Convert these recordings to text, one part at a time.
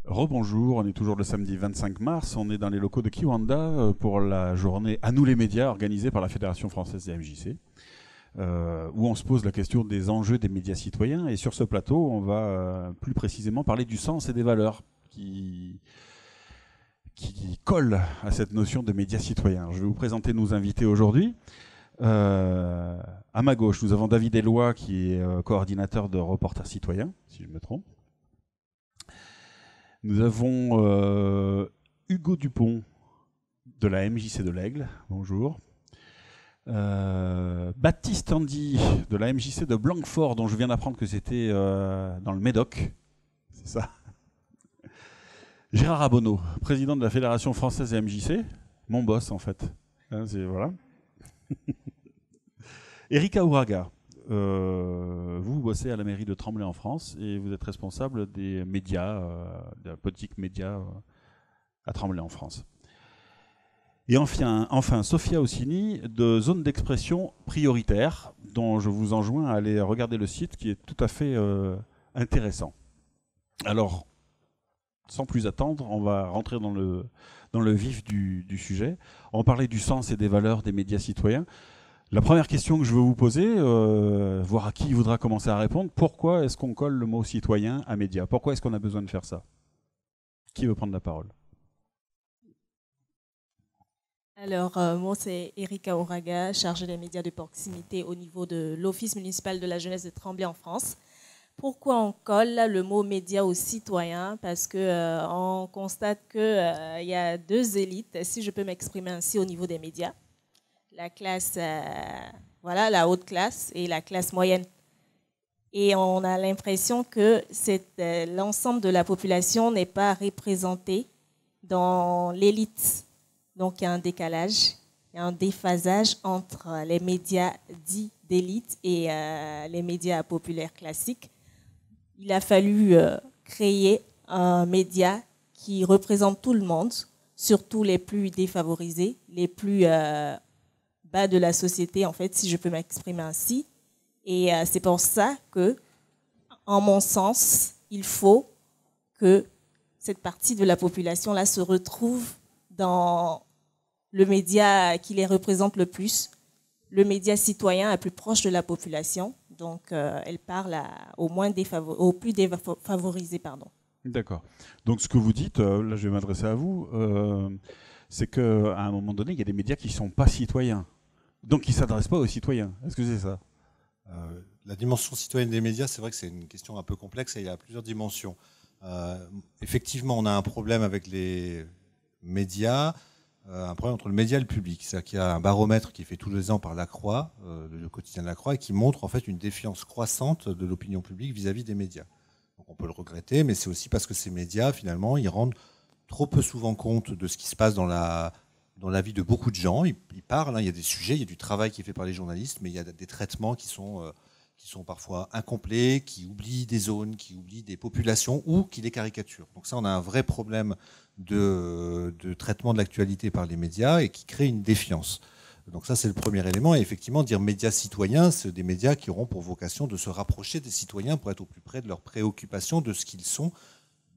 Rebonjour, on est toujours le samedi 25 mars, on est dans les locaux de Kiwanda pour la journée À nous les médias organisée par la Fédération française des MJC, où on se pose la question des enjeux des médias citoyens. Et sur ce plateau, on va plus précisément parler du sens et des valeurs qui collent à cette notion de médias citoyens. Je vais vous présenter nos invités aujourd'hui. À ma gauche, nous avons David Eloi, qui est coordinateur de Reporters Citoyens, si je me trompe. Nous avons Hugo Dupont de la MJC de l'Aigle. Bonjour. Baptiste Andy de la MJC de Blanquefort, dont je viens d'apprendre que c'était dans le Médoc. C'est ça. Gérard Abonneau, président de la Fédération française des MJC. Mon boss, en fait. Voilà. Erika Ouraga. Vous bossez à la mairie de Tremblay en France et vous êtes responsable des médias, de la politique média à Tremblay en France. Et enfin Sophia Ossini de Zone d'expression prioritaire, dont je vous enjoins à aller regarder le site qui est tout à fait intéressant. Alors, sans plus attendre, on va rentrer dans le vif du sujet. On va parler du sens et des valeurs des médias citoyens. La première question que je veux vous poser, voir à qui voudra commencer à répondre, pourquoi est-ce qu'on colle le mot citoyen à média? Pourquoi est-ce qu'on a besoin de faire ça? Qui veut prendre la parole? Alors, moi, c'est Erika Ouraga, chargée des médias de proximité au niveau de l'Office municipal de la jeunesse de Tremblay en France. Pourquoi on colle le mot média aux citoyens? Parce qu'on constate qu'il y a deux élites, si je peux m'exprimer ainsi, au niveau des médias. La classe, la haute classe et la classe moyenne. Et on a l'impression que l'ensemble de la population n'est pas représenté dans l'élite. Donc il y a un décalage, il y a un déphasage entre les médias dits d'élite et les médias populaires classiques. Il a fallu créer un média qui représente tout le monde, surtout les plus défavorisés, les plus bas de la société, en fait, si je peux m'exprimer ainsi. Et c'est pour ça que, en mon sens, il faut que cette partie de la population-là se retrouve dans le média qui les représente le plus, le média citoyen le plus proche de la population. Donc, elle parle aux plus défavorisés. D'accord. Donc, ce que vous dites, là, je vais m'adresser à vous, c'est qu'à un moment donné, il y a des médias qui ne sont pas citoyens. Donc, ils ne s'adressent pas aux citoyens. Est-ce que c'est ça? La dimension citoyenne des médias, c'est vrai que c'est une question un peu complexe et il y a plusieurs dimensions. Effectivement, on a un problème avec les médias, un problème entre le média et le public. C'est-à-dire qu'il y a un baromètre qui est fait tous les ans par La Croix, le quotidien de La Croix, et qui montre en fait une défiance croissante de l'opinion publique vis-à-vis des médias. Donc on peut le regretter, mais c'est aussi parce que ces médias, finalement, ils rendent trop peu souvent compte de ce qui se passe dans la vie de beaucoup de gens. Ils parlent, il y a des sujets, il y a du travail qui est fait par les journalistes, mais il y a des traitements qui sont parfois incomplets, qui oublient des zones, qui oublient des populations ou qui les caricaturent. Donc ça, on a un vrai problème de traitement de l'actualité par les médias et qui crée une défiance. Donc ça, c'est le premier élément. Et effectivement, dire médias citoyens, c'est des médias qui auront pour vocation de se rapprocher des citoyens pour être au plus près de leurs préoccupations, de ce qu'ils sont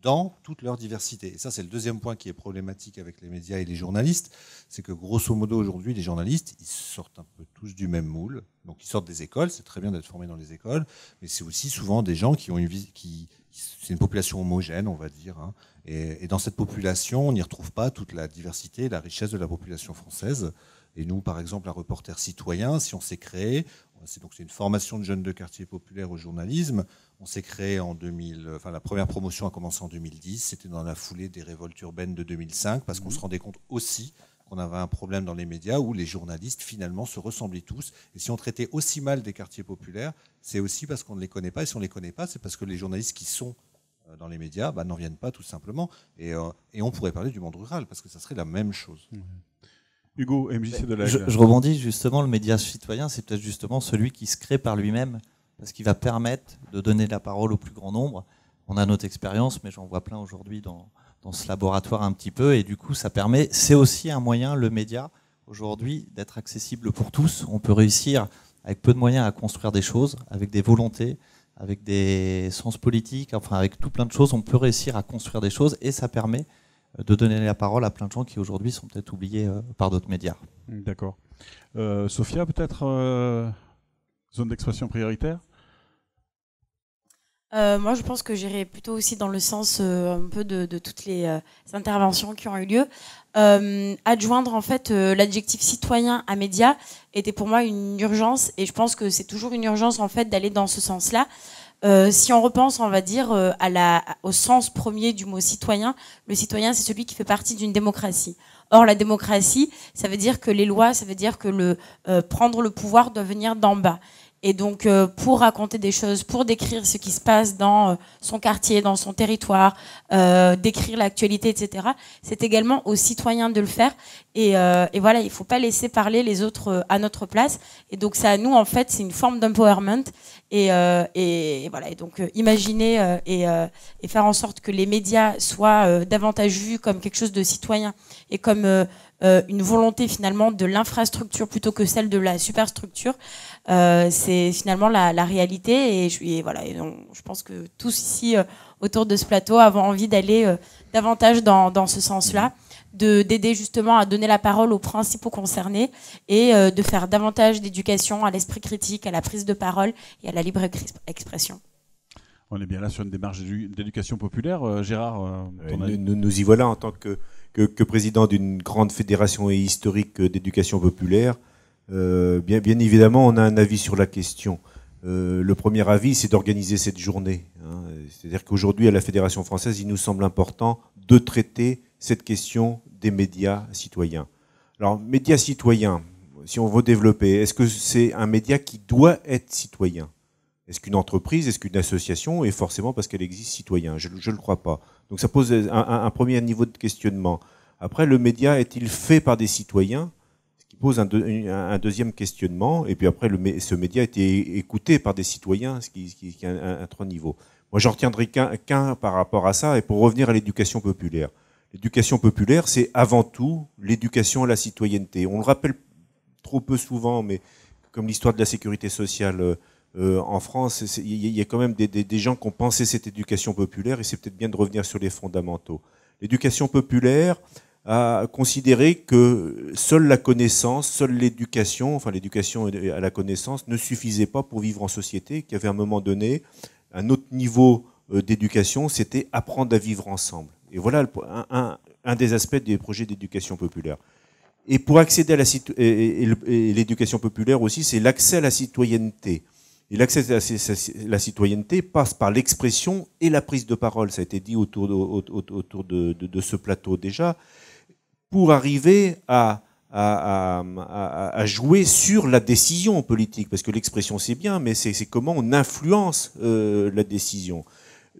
dans toute leur diversité. Et ça, c'est le deuxième point qui est problématique avec les médias et les journalistes, c'est que grosso modo, aujourd'hui, les journalistes, ils sortent un peu tous du même moule. Donc, ils sortent des écoles, c'est très bien d'être formés dans les écoles, mais c'est aussi souvent des gens qui ont une vie, c'est une population homogène, on va dire. Hein. Et dans cette population, on n'y retrouve pas toute la diversité et la richesse de la population française. Et nous, par exemple, un reporter citoyen, si on s'est créé, c'est une formation de jeunes de quartier populaire au journalisme. On s'est créé en 2000, la première promotion a commencé en 2010. C'était dans la foulée des révoltes urbaines de 2005, parce qu'on se rendait compte aussi qu'on avait un problème dans les médias où les journalistes, finalement, se ressemblaient tous. Et si on traitait aussi mal des quartiers populaires, c'est aussi parce qu'on ne les connaît pas. Et si on ne les connaît pas, c'est parce que les journalistes qui sont dans les médias n'en viennent pas, tout simplement. Et on pourrait parler du monde rural, parce que ça serait la même chose. Hugo, MJC de l'Aigle. Je rebondis justement, le média citoyen, c'est peut-être justement celui qui se crée par lui-même, parce qu'il va permettre de donner la parole au plus grand nombre. On a notre expérience, mais j'en vois plein aujourd'hui dans ce laboratoire un petit peu, et du coup ça permet, c'est aussi un moyen, le média, aujourd'hui, d'être accessible pour tous. On peut réussir avec peu de moyens à construire des choses, avec des volontés, avec des sens politiques, enfin avec tout plein de choses, on peut réussir à construire des choses et ça permet de donner la parole à plein de gens qui aujourd'hui sont peut-être oubliés par d'autres médias. D'accord. Sophia, peut-être zone d'expression prioritaire? Moi, je pense que j'irai plutôt aussi dans le sens un peu de toutes les interventions qui ont eu lieu. Adjoindre en fait l'adjectif citoyen à média était pour moi une urgence et je pense que c'est toujours une urgence en fait d'aller dans ce sens-là. Si on repense, on va dire, au sens premier du mot citoyen, le citoyen, c'est celui qui fait partie d'une démocratie. Or, la démocratie, ça veut dire que les lois, ça veut dire que prendre le pouvoir doit venir d'en bas. Et donc, pour raconter des choses, pour décrire ce qui se passe dans son quartier, dans son territoire, décrire l'actualité, etc., c'est également aux citoyens de le faire. Et voilà, il ne faut pas laisser parler les autres à notre place. Et donc, ça, à nous, en fait, c'est une forme d'empowerment. Et voilà. Et donc, imaginer et faire en sorte que les médias soient davantage vus comme quelque chose de citoyen et comme une volonté finalement de l'infrastructure plutôt que celle de la superstructure, c'est finalement la réalité. Et voilà. Et donc, je pense que tous ici autour de ce plateau avons envie d'aller davantage dans ce sens-là, d'aider justement à donner la parole aux principaux concernés et de faire davantage d'éducation à l'esprit critique, à la prise de parole et à la libre expression. On est bien là sur une démarche d'éducation populaire. Gérard, ton avis ? Nous y voilà en tant que président d'une grande fédération et historique d'éducation populaire. Bien évidemment, on a un avis sur la question. Le premier avis, c'est d'organiser cette journée. C'est-à-dire qu'aujourd'hui, à la Fédération française, il nous semble important de traiter cette question des médias citoyens. Alors, médias citoyens, si on veut développer, est-ce que c'est un média qui doit être citoyen ? Est-ce qu'une entreprise, est-ce qu'une association est forcément parce qu'elle existe citoyen ? Je ne le crois pas. Donc ça pose un premier niveau de questionnement. Après, le média est-il fait par des citoyens ? Ce qui pose un deuxième questionnement. Et puis après, ce média a été écouté par des citoyens, ce qui a un trois niveaux. Moi, j'en retiendrai qu'un par rapport à ça, et pour revenir à l'éducation populaire. L'éducation populaire, c'est avant tout l'éducation à la citoyenneté. On le rappelle trop peu souvent, mais comme l'histoire de la sécurité sociale en France, il y a quand même des gens qui ont pensé cette éducation populaire, et c'est peut-être bien de revenir sur les fondamentaux. L'éducation populaire a considéré que seule la connaissance, seule l'éducation, enfin l'éducation à la connaissance, ne suffisait pas pour vivre en société, qu'il y avait à un moment donné un autre niveau d'éducation, c'était apprendre à vivre ensemble. Et voilà un des aspects des projets d'éducation populaire. Et pour accéder à l'éducation populaire aussi, c'est l'accès à la citoyenneté. Et l'accès à la citoyenneté passe par l'expression et la prise de parole. Ça a été dit autour de ce plateau déjà, pour arriver à jouer sur la décision politique. Parce que l'expression, c'est bien, mais c'est comment on influence la décision.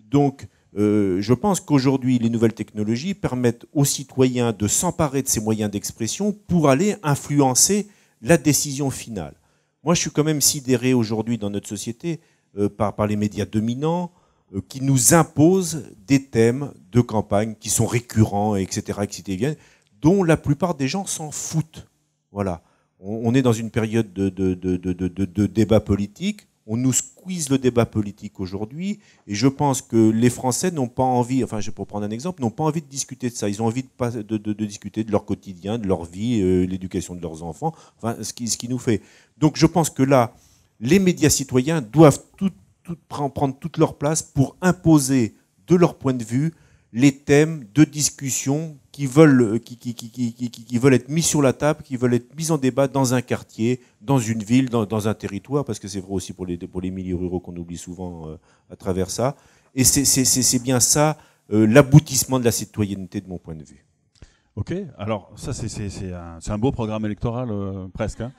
Donc, je pense qu'aujourd'hui, les nouvelles technologies permettent aux citoyens de s'emparer de ces moyens d'expression pour aller influencer la décision finale. Moi, je suis quand même sidéré aujourd'hui dans notre société par les médias dominants qui nous imposent des thèmes de campagne qui sont récurrents, etc., dont la plupart des gens s'en foutent. Voilà. On est dans une période de débat politique. On nous squeeze le débat politique aujourd'hui, et je pense que les Français n'ont pas envie, enfin pour prendre un exemple, n'ont pas envie de discuter de ça. Ils ont envie de discuter de leur quotidien, de leur vie, l'éducation de leurs enfants, enfin ce qui nous fait. Donc je pense que là, les médias citoyens doivent prendre toute leur place pour imposer de leur point de vue les thèmes de discussion qui veulent être mis sur la table, qui veulent être mis en débat dans un quartier, dans une ville, dans un territoire, parce que c'est vrai aussi pour les milieux ruraux qu'on oublie souvent à travers ça. Et c'est bien ça l'aboutissement de la citoyenneté de mon point de vue. Ok, alors ça c'est un beau programme électoral presque. Hein.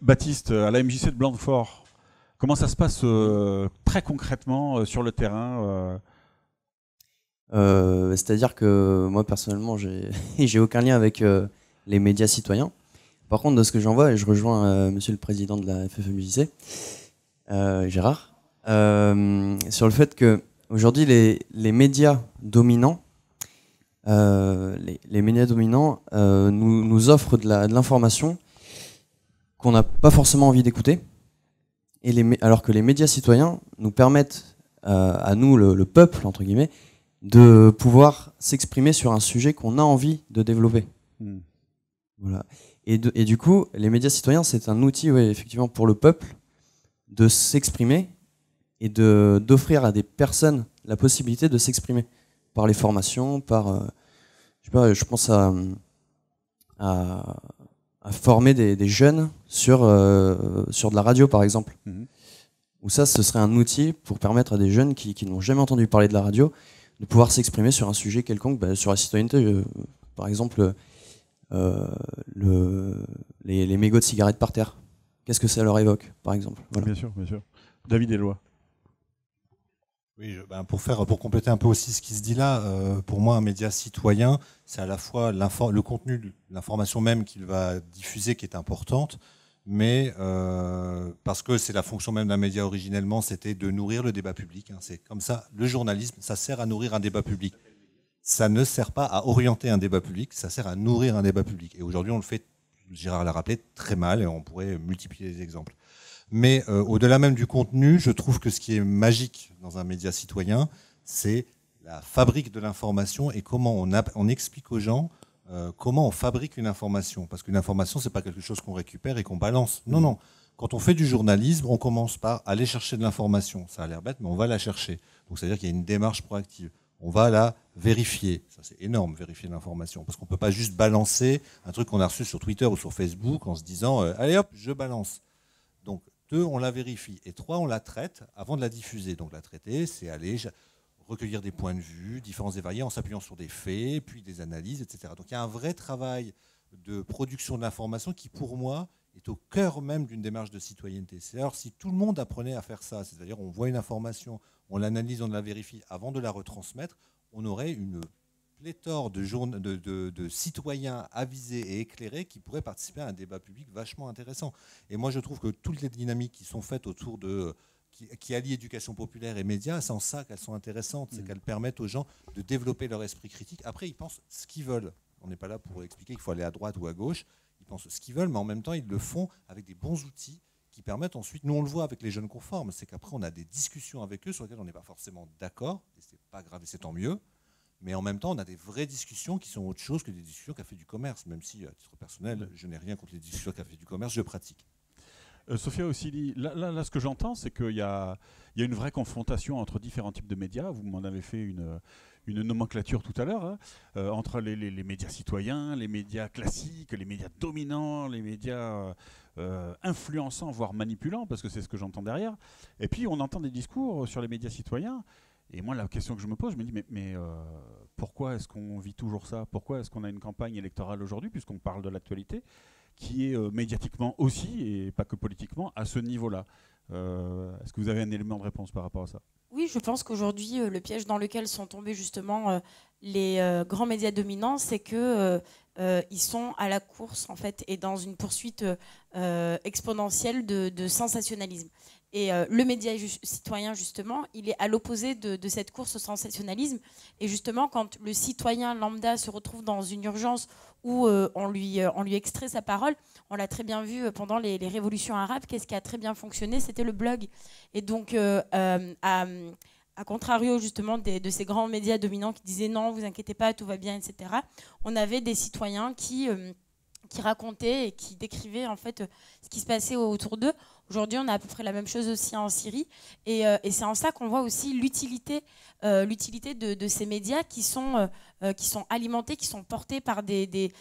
Baptiste, à la MJC de Blanquefort, comment ça se passe très concrètement sur le terrain C'est-à-dire que moi personnellement j'ai aucun lien avec les médias citoyens. Par contre, de ce que j'en vois, et je rejoins monsieur le président de la FFMJC, Gérard, sur le fait que aujourd'hui les médias dominants nous offrent de l'information qu'on n'a pas forcément envie d'écouter. alors que les médias citoyens nous permettent à nous, le peuple, entre guillemets, de pouvoir s'exprimer sur un sujet qu'on a envie de développer. Voilà. Et du coup, les médias citoyens, c'est un outil, effectivement, pour le peuple de s'exprimer et d'offrir à des personnes la possibilité de s'exprimer par les formations, par, je pense à former des jeunes sur de la radio, par exemple. Où ça, ce serait un outil pour permettre à des jeunes qui n'ont jamais entendu parler de la radio de pouvoir s'exprimer sur un sujet quelconque, sur la citoyenneté, par exemple, les mégots de cigarettes par terre. Qu'est-ce que ça leur évoque, par exemple? Voilà. Bien sûr, bien sûr. David Eloi. Oui, pour compléter un peu aussi ce qui se dit là, pour moi, un média citoyen, c'est à la fois le contenu, l'information même qu'il va diffuser qui est importante, mais parce que c'est la fonction même d'un média originellement, c'était de nourrir le débat public. C'est comme ça, le journalisme, ça sert à nourrir un débat public. Ça ne sert pas à orienter un débat public, ça sert à nourrir un débat public. Et aujourd'hui, on le fait, Gérard l'a rappelé, très mal, et on pourrait multiplier les exemples. Mais au-delà même du contenu, je trouve que ce qui est magique dans un média citoyen, c'est la fabrique de l'information et comment on explique aux gens comment on fabrique une information. Parce qu'une information, c'est pas quelque chose qu'on récupère et qu'on balance. Non, non. Quand on fait du journalisme, on commence par aller chercher de l'information. Ça a l'air bête, mais on va la chercher. Donc, c'est-à-dire qu'il y a une démarche proactive. On va la vérifier. Ça, c'est énorme, vérifier l'information. Parce qu'on peut pas juste balancer un truc qu'on a reçu sur Twitter ou sur Facebook en se disant allez hop, je balance. Donc, 2, on la vérifie. Et 3, on la traite avant de la diffuser. Donc, la traiter, c'est aller recueillir des points de vue, différents et variés, en s'appuyant sur des faits, puis des analyses, etc. Donc, il y a un vrai travail de production de l'information qui, pour moi, est au cœur même d'une démarche de citoyenneté. C'est-à-dire, si tout le monde apprenait à faire ça, c'est-à-dire on voit une information, on l'analyse, on la vérifie avant de la retransmettre, on aurait une pléthore de citoyens avisés et éclairés qui pourraient participer à un débat public vachement intéressant. Et moi, je trouve que toutes les dynamiques qui sont faites autour qui allient éducation populaire et médias, c'est en ça qu'elles sont intéressantes, c'est qu'elles permettent aux gens de développer leur esprit critique. Après, ils pensent ce qu'ils veulent. On n'est pas là pour expliquer qu'il faut aller à droite ou à gauche. Ils pensent ce qu'ils veulent, mais en même temps, ils le font avec des bons outils qui permettent ensuite, nous on le voit avec les jeunes conformes, c'est qu'après on a des discussions avec eux sur lesquelles on n'est pas forcément d'accord, et c'est pas grave et c'est tant mieux, mais en même temps on a des vraies discussions qui sont autre chose que des discussions qu'a fait du commerce, même si à titre personnel, je n'ai rien contre les discussions qu'a fait du commerce, je pratique. Sophia Ossili, là, ce que j'entends, c'est qu'il y a une vraie confrontation entre différents types de médias. Vous m'en avez fait une nomenclature tout à l'heure, entre les médias citoyens, les médias classiques, les médias dominants, les médias influençants, voire manipulants, parce que c'est ce que j'entends derrière. Et puis, on entend des discours sur les médias citoyens. Et moi, la question que je me pose, je me dis, mais pourquoi est-ce qu'on vit toujours ça? Pourquoi est-ce qu'on a une campagne électorale aujourd'hui, puisqu'on parle de l'actualité, qui est médiatiquement aussi, et pas que politiquement, à ce niveau-là? Est-ce que vous avez un élément de réponse par rapport à ça? Oui, je pense qu'aujourd'hui, le piège dans lequel sont tombés justement les grands médias dominants, c'est que ils sont à la course en fait et dans une poursuite exponentielle de sensationnalisme. Et le média citoyen, justement, il est à l'opposé de cette course au sensationnalisme. Et justement, quand le citoyen lambda se retrouve dans une urgence où on lui extrait sa parole, on l'a très bien vu pendant les révolutions arabes, qu'est-ce qui a très bien fonctionné? C'était le blog. Et donc, à contrario justement de ces grands médias dominants qui disaient non, vous inquiétez pas, tout va bien, etc., on avait des citoyens qui racontaient et qui décrivaient en fait ce qui se passait autour d'eux. Aujourd'hui, on a à peu près la même chose aussi en Syrie. Et c'est en ça qu'on voit aussi l'utilité de ces médias qui sont alimentés, qui sont portés par des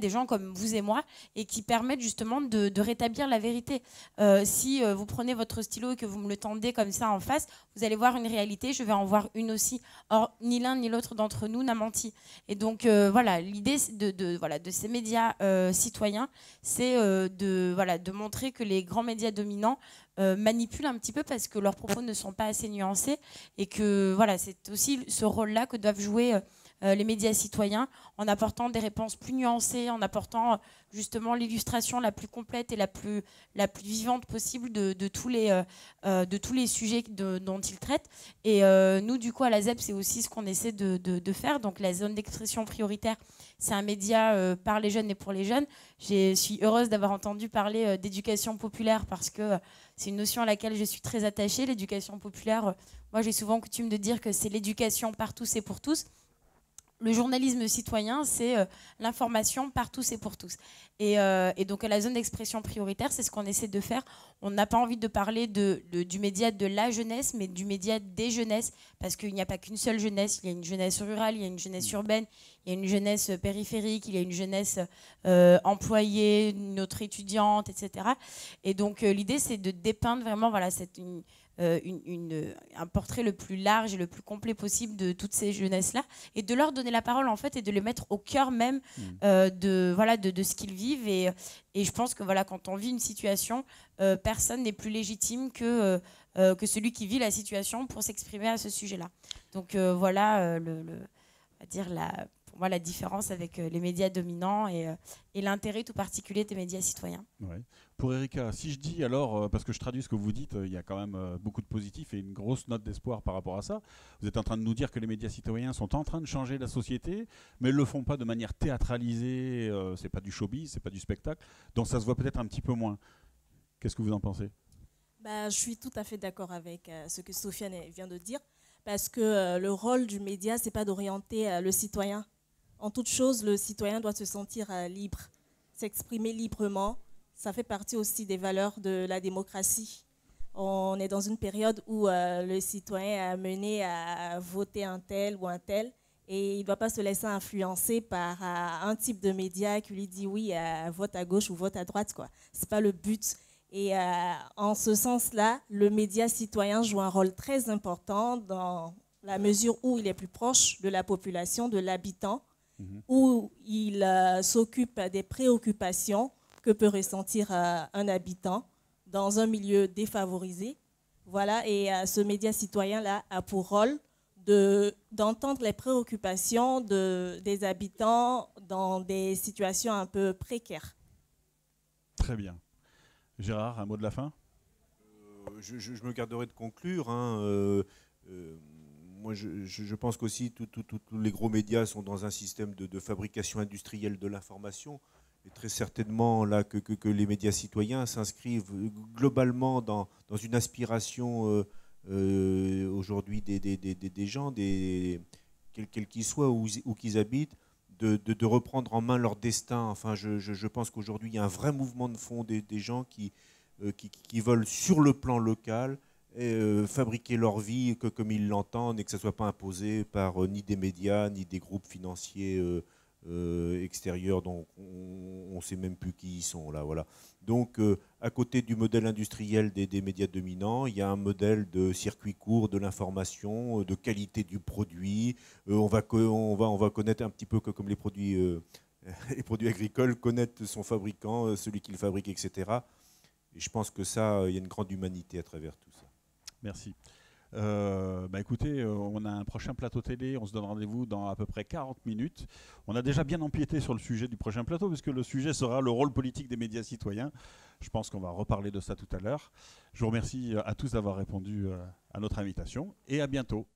gens comme vous et moi et qui permettent justement de rétablir la vérité. Si vous prenez votre stylo et que vous me le tendez comme ça en face, vous allez voir une réalité, je vais en voir une aussi. Or, ni l'un ni l'autre d'entre nous n'a menti. Et donc, l'idée de ces médias citoyens, c'est de montrer que les grands médias dominants manipulent un petit peu parce que leurs propos ne sont pas assez nuancés et que c'est aussi ce rôle-là que doivent jouer les médias citoyens en apportant des réponses plus nuancées, en apportant justement l'illustration la plus complète et la plus vivante possible de tous les sujets dont ils traitent. Et nous, du coup, à la ZEP, c'est aussi ce qu'on essaie de faire. Donc la zone d'expression prioritaire, c'est un média par les jeunes et pour les jeunes. Je suis heureuse d'avoir entendu parler d'éducation populaire parce que c'est une notion à laquelle je suis très attachée. L'éducation populaire, moi j'ai souvent coutume de dire que c'est l'éducation par tous et pour tous. Le journalisme citoyen, c'est l'information par tous et pour tous. Et donc, à la zone d'expression prioritaire, c'est ce qu'on essaie de faire. On n'a pas envie de parler du média de la jeunesse, mais du média des jeunesses, parce qu'il n'y a pas qu'une seule jeunesse. Il y a une jeunesse rurale, il y a une jeunesse urbaine, il y a une jeunesse périphérique, il y a une jeunesse employée, une autre étudiante, etc. Et donc, l'idée, c'est de dépeindre vraiment, voilà, un portrait le plus large et le plus complet possible de toutes ces jeunesses-là et de leur donner la parole en fait et de les mettre au cœur même de ce qu'ils vivent et je pense que voilà, quand on vit une situation, personne n'est plus légitime que celui qui vit la situation pour s'exprimer à ce sujet-là. Donc voilà on va dire pour moi la différence avec les médias dominants et l'intérêt tout particulier des médias citoyens. Ouais. Pour Erika, si je dis alors, parce que je traduis ce que vous dites, il y a quand même beaucoup de positifs et une grosse note d'espoir par rapport à ça. Vous êtes en train de nous dire que les médias citoyens sont en train de changer la société, mais ils ne le font pas de manière théâtralisée, c'est pas du showbiz, c'est pas du spectacle, donc ça se voit peut-être un petit peu moins. Qu'est-ce que vous en pensez ? Je suis tout à fait d'accord avec ce que Sofiane vient de dire, parce que le rôle du média, c'est pas d'orienter le citoyen. En toute chose, le citoyen doit se sentir libre, s'exprimer librement. Ça fait partie aussi des valeurs de la démocratie. On est dans une période où le citoyen est amené à voter un tel ou un tel et il ne doit pas se laisser influencer par un type de média qui lui dit oui, vote à gauche ou vote à droite. Ce n'est pas le but. Et en ce sens-là, le média citoyen joue un rôle très important dans la mesure où il est plus proche de la population, de l'habitant, où il s'occupe des préoccupations que peut ressentir un habitant dans un milieu défavorisé. Voilà, et ce média citoyen-là a pour rôle d'entendre les préoccupations des habitants dans des situations un peu précaires. Très bien. Gérard, un mot de la fin ? Je me garderai de conclure. Moi, je pense qu'aussi tous les gros médias sont dans un système de fabrication industrielle de l'information. Et très certainement là que les médias citoyens s'inscrivent globalement dans une aspiration aujourd'hui des gens, quels qu'ils soient, où qu'ils habitent, de reprendre en main leur destin. Enfin, je pense qu'aujourd'hui, il y a un vrai mouvement de fond des gens qui veulent, sur le plan local, fabriquer leur vie comme ils l'entendent et que ça ne soit pas imposé par ni des médias, ni des groupes financiers extérieurs dont on ne sait même plus qui ils sont là. Voilà. Donc, à côté du modèle industriel des médias dominants, il y a un modèle de circuit court de l'information, de qualité du produit. On va connaître un petit peu comme les produits agricoles, connaître son fabricant, celui qui le fabrique, etc. Et je pense que ça, il y a une grande humanité à travers tout ça. Merci. Écoutez, on a un prochain plateau télé, on se donne rendez-vous dans à peu près 40 minutes. On a déjà bien empiété sur le sujet du prochain plateau, puisque le sujet sera le rôle politique des médias citoyens. Je pense qu'on va reparler de ça tout à l'heure. Je vous remercie à tous d'avoir répondu à notre invitation et à bientôt.